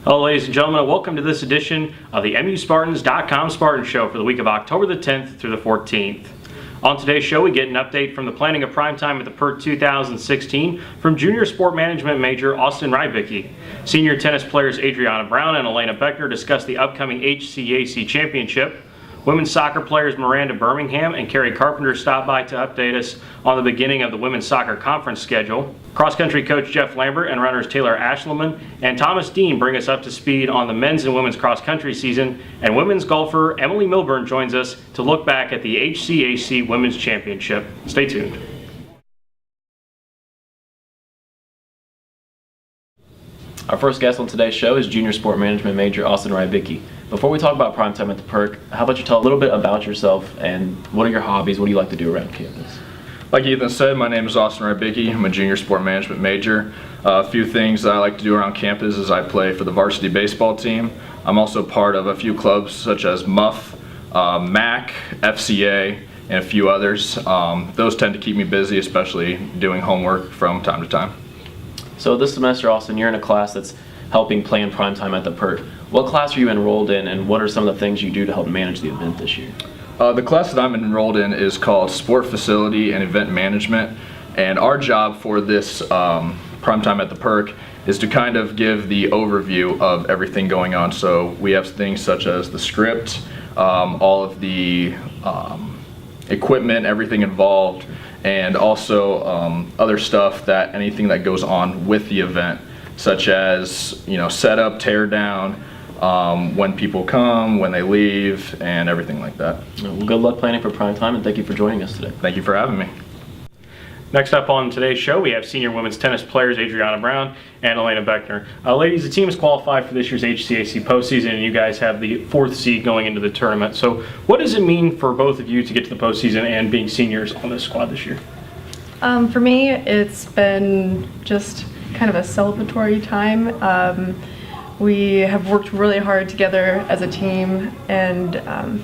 Hello ladies and gentlemen, and welcome to this edition of the MUSpartans.com Spartan Show for the week of October the 10th through the 14th. On today's show, we get an update from the planning of Primetime at the PERC 2016 from junior sport management major Austyn Rybicki. Senior tennis players Adriana and Alaina Beckner discuss the upcoming HCAC championship. Women's soccer players Maranda Birmingham and Kari Carpenter stop by to update us on the beginning of the women's soccer conference schedule. Cross-country coach Geoff Lambert and runners Taylor Aeschliman and Thomas Dean bring us up to speed on the men's and women's cross-country season, and women's golfer Emily Milburn joins us to look back at the HCAC Women's Championship. Stay tuned. Our first guest on today's show is junior sport management major Austyn Rybicki. Before we talk about Primetime at the PERC, how about you tell a little bit about yourself and what are your hobbies? What do you like to do around campus? Like Ethan said, my name is Austyn Rybicki. I'm a junior sport management major. A few things that I like to do around campus is I play for the varsity baseball team. I'm also part of a few clubs such as MUF, MAC, FCA, and a few others. Those tend to keep me busy, especially doing homework from time to time. So this semester, Austyn, you're in a class that's helping plan Primetime at the PERC. What class are you enrolled in, and what are some of the things you do to help manage the event this year? The class that I'm enrolled in is called Sport Facility and Event Management, and our job for this Primetime at the PERC is to kind of give the overview of everything going on. So we have things such as the script, all of the equipment, everything involved, and also other stuff, that anything that goes on with the event, such as setup, tear down, when people come, when they leave, and everything like that. Well, good luck planning for Primetime, and thank you for joining us today. Thank you for having me. Next up on today's show, we have senior women's tennis players Adriana and Alaina Beckner. Ladies, the team is qualified for this year's HCAC postseason, and you guys have the 4th seed going into the tournament. So what does it mean for both of you to get to the postseason and being seniors on this squad this year? For me, it's been just kind of a celebratory time. We have worked really hard together as a team, and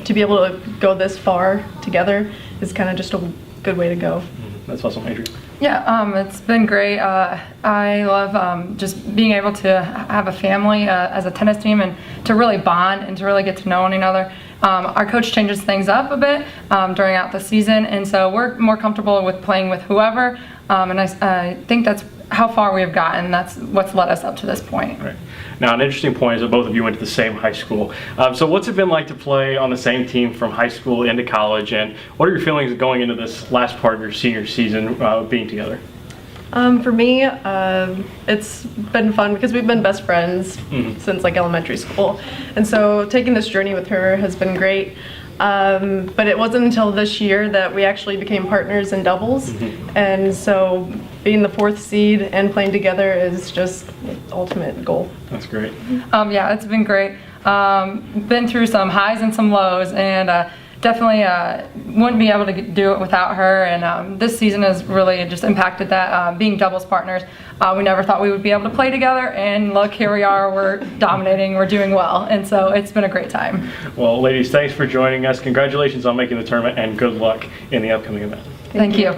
to be able to go this far together is kind of just a good way to go. That's awesome, Adrian. Yeah, it's been great. I love just being able to have a family as a tennis team and to really bond and to really get to know one another. Our coach changes things up a bit during the season, and so we're more comfortable with playing with whoever, and I think that's how far we have gotten. That's what's led us up to this point. Right. Now, an interesting point is that both of you went to the same high school. So what's it been like to play on the same team from high school into college, and what are your feelings going into this last part of your senior season being together? For me, it's been fun because we've been best friends since like elementary school, and so taking this journey with her has been great. But it wasn't until this year that we actually became partners in doubles, and so being the 4th seed and playing together is just the ultimate goal. That's great. Yeah, it's been great. Been through some highs and some lows, and definitely wouldn't be able to do it without her, and this season has really just impacted that. Being doubles partners, we never thought we would be able to play together, and look, here we are, we're dominating, we're doing well, and so it's been a great time. Well, ladies, thanks for joining us. Congratulations on making the tournament, and good luck in the upcoming event. Thank you.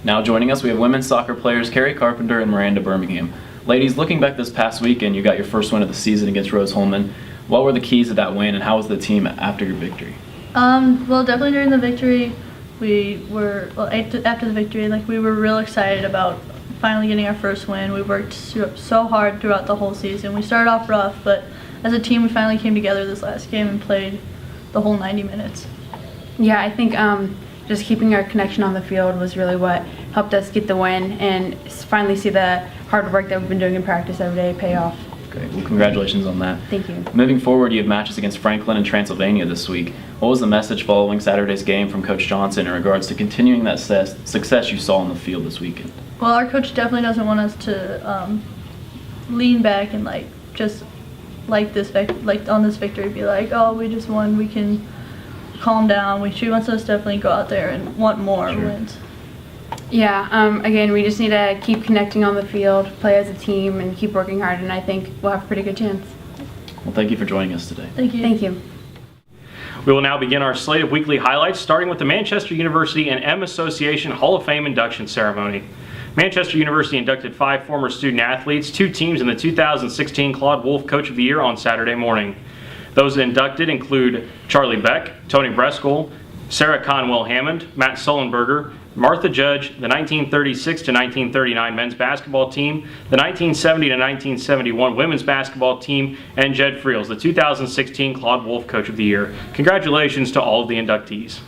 Now joining us, we have women's soccer players Kari Carpenter and Maranda Birmingham. Ladies, looking back this past weekend, you got your first win of the season against Rose-Hulman. What were the keys to that win, and how was the team after your victory? Well, definitely during the victory, after the victory, we were real excited about finally getting our first win. We worked so hard throughout the whole season. We started off rough, but as a team, we finally came together this last game and played the whole 90 minutes. Yeah, I think just keeping our connection on the field was really what helped us get the win and finally see the hard work that we've been doing in practice every day pay off. Great. Well, congratulations on that. Thank you. Moving forward, you have matches against Franklin and Transylvania this week. What was the message following Saturday's game from Coach Johnson in regards to continuing that success you saw on the field this weekend? Well, our coach definitely doesn't want us to lean back and just on this victory be like, oh, we just won, we can calm down. She wants us to definitely go out there and want more wins. Yeah, again, we just need to keep connecting on the field, play as a team, and keep working hard, and I think we'll have a pretty good chance. Well, thank you for joining us today. Thank you. Thank you. We will now begin our slate of weekly highlights, starting with the Manchester University and M Association Hall of Fame induction ceremony. Manchester University inducted 5 former student athletes, 2 teams in the 2016 Claude Wolf Coach of the Year on Saturday morning. Those inducted include Charlie Beck, Tony Breskel, Sarah Conwell-Hammond, Matt Sullenberger, Martha Judge, the 1936 to 1939 men's basketball team, the 1970 to 1971 women's basketball team, and Jed Friels, the 2016 Claude Wolf Coach of the Year. Congratulations to all of the inductees.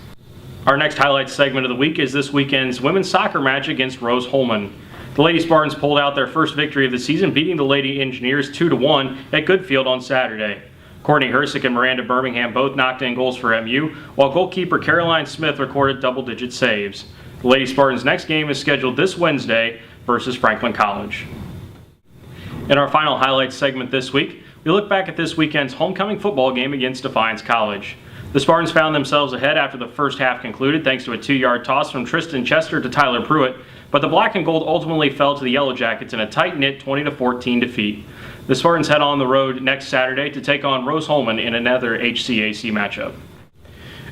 Our next highlights segment of the week is this weekend's women's soccer match against Rose-Hulman. The Lady Spartans pulled out their first victory of the season, beating the Lady Engineers 2-1 at Goodfield on Saturday. Courtney Hersick and Maranda Birmingham both knocked in goals for MU, while goalkeeper Caroline Smith recorded double-digit saves. The Lady Spartans' next game is scheduled this Wednesday versus Franklin College. In our final highlights segment this week, we look back at this weekend's homecoming football game against Defiance College. The Spartans found themselves ahead after the first half concluded thanks to a 2-yard toss from Tristan Chester to Tyler Pruitt, but the black and gold ultimately fell to the Yellow Jackets in a tight-knit 20-14 defeat. The Spartans head on the road next Saturday to take on Rose-Hulman in another HCAC matchup.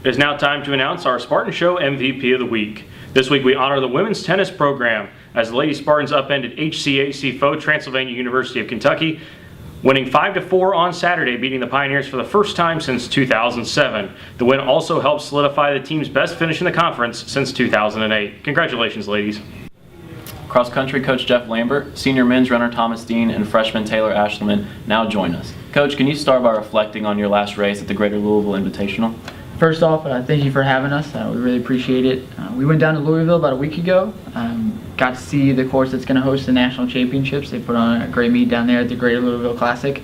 It is now time to announce our Spartan Show MVP of the week. This week we honor the women's tennis program as the Lady Spartans upended HCAC foe Transylvania University of Kentucky, winning 5-4 on Saturday, beating the Pioneers for the first time since 2007. The win also helped solidify the team's best finish in the conference since 2008. Congratulations, ladies. Cross country coach Geoff Lambert, senior men's runner Thomas Dean, and freshman Taylor Aeschliman now join us. Coach, can you start by reflecting on your last race at the Greater Louisville Invitational? First off, thank you for having us. We really appreciate it. We went down to Louisville about a week ago. Got to see the course that's going to host the national championships. They put on a great meet down there at the Greater Louisville Classic.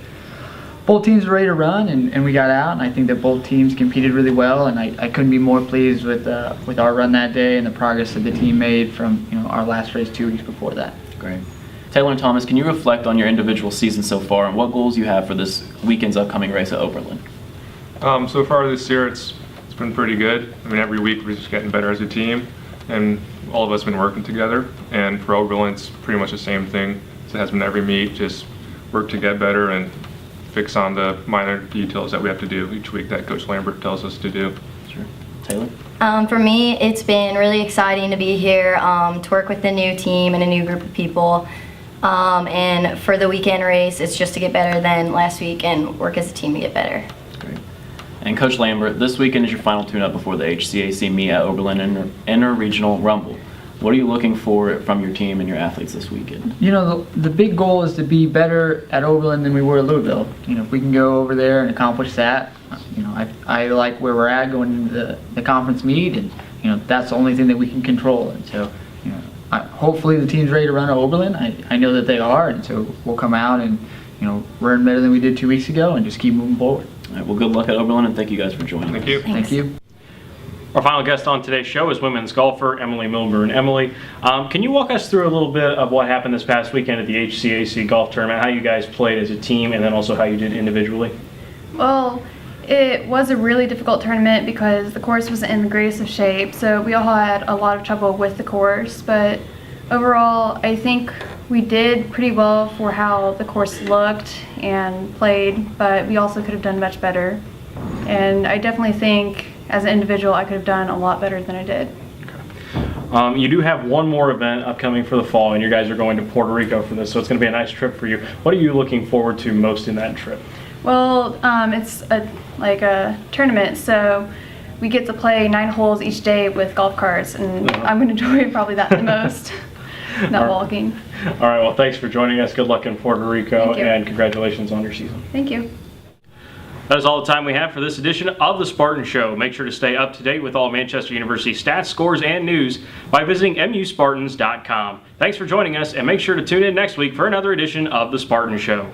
Both teams were ready to run, and we got out, and I think that both teams competed really well, and I couldn't be more pleased with our run that day and the progress that the team made from our last race 2 weeks before that. Great. Taylor and Thomas, can you reflect on your individual season so far and what goals you have for this weekend's upcoming race at Oberlin? So far this year, it's been pretty good. I mean, every week we're just getting better as a team, and all of us have been working together. And for Oberlin, it's pretty much the same thing as it has been every meet, just work to get better and fix on the minor details that we have to do each week that Coach Lambert tells us to do. Sure. Taylor? For me, it's been really exciting to be here, to work with a new team and a new group of people. And for the weekend race, it's just to get better than last week and work as a team to get better. Great. And Coach Lambert, this weekend is your final tune-up before the HCAC meet at Oberlin Inter-Regional Rumble. What are you looking for from your team and your athletes this weekend? The big goal is to be better at Oberlin than we were at Louisville. If we can go over there and accomplish that, I like where we're at going into the conference meet, and that's the only thing that we can control. And so, hopefully the team's ready to run at Oberlin. I know that they are, and so we'll come out and run better than we did 2 weeks ago and just keep moving forward. All right, well, good luck at Oberlin, and thank you guys for joining us. Thank you. Thank you. Our final guest on today's show is women's golfer Emily Milburn. Emily, can you walk us through a little bit of what happened this past weekend at the HCAC golf tournament, how you guys played as a team, and then also how you did individually? Well, it was a really difficult tournament because the course wasn't in the greatest of shape, so we all had a lot of trouble with the course, but overall I think we did pretty well for how the course looked and played, but we also could have done much better. And I definitely think as an individual I could have done a lot better than I did. You do have one more event upcoming for the fall, and you guys are going to Puerto Rico for this, so it's going to be a nice trip for you. What are you looking forward to most in that trip? Well, it's like a tournament, so we get to play 9 holes each day with golf carts, and I'm going to enjoy probably that the most, not walking. All right, well, thanks for joining us. Good luck in Puerto Rico, Thank you. And congratulations on your season. Thank you. That is all the time we have for this edition of The Spartan Show. Make sure to stay up to date with all Manchester University stats, scores, and news by visiting muspartans.com. Thanks for joining us, and make sure to tune in next week for another edition of The Spartan Show.